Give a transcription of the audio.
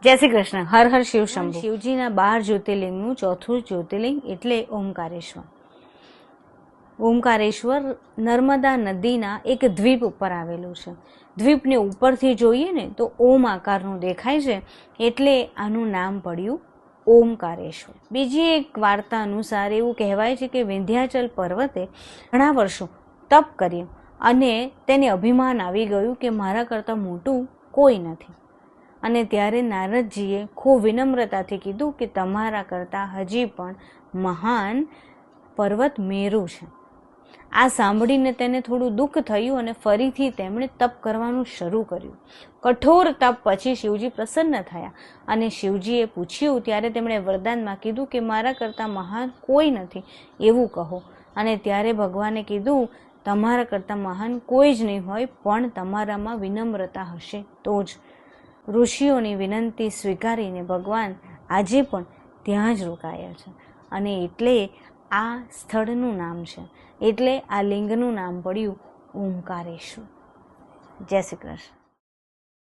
જય શ્રી કૃષ્ણ. હર હર શિવ શંભુ. શિવજીના 12 જ્યોતિર્લિંગનું ચોથું જ્યોતિર્લિંગ એટલે ઓમકારેશ્વર. ઓમકારેશ્વર નર્મદા નદીના એક દ્વીપ ઉપર આવેલું છે. દ્વીપને ઉપરથી જોઈએ ને તો ઓમ આકારનું દેખાય છે, એટલે આનું નામ પડ્યું ઓમકારેશ્વર. બીજી એક વાર્તા અનુસાર એવું કહેવાય છે કે વિંધ્યાચલ પર્વતે ઘણા વર્ષો તપ કર્યું અને તેને અભિમાન આવી ગયું કે મારા કરતાં મોટું કોઈ નથી. અને ત્યારે નારદજીએ ખૂબ વિનમ્રતાથી કીધું કે તમારા કરતાં હજી પણ મહાન પર્વત મેરુ છે. આ સાંભળીને તેને થોડું દુઃખ થયું અને ફરીથી તેમણે તપ કરવાનું શરૂ કર્યું. કઠોર તપ પછી શિવજી પ્રસન્ન થયા અને શિવજીએ પૂછ્યું ત્યારે તેમણે વરદાનમાં કીધું કે મારા કરતાં મહાન કોઈ નથી એવું કહો. અને ત્યારે ભગવાને કીધું તમારા કરતાં મહાન કોઈ જ નહીં હોય, પણ તમારામાં વિનમ્રતા હશે તો જ. ઋષિઓની વિનંતી સ્વીકારીને ભગવાન આજે પણ ત્યાં જ રોકાયા છે અને એટલે આ સ્થળનું નામ છે, એટલે આ લિંગનું નામ પડ્યું ઓમકારેશ્વર. જય શ્રી કૃષ્ણ.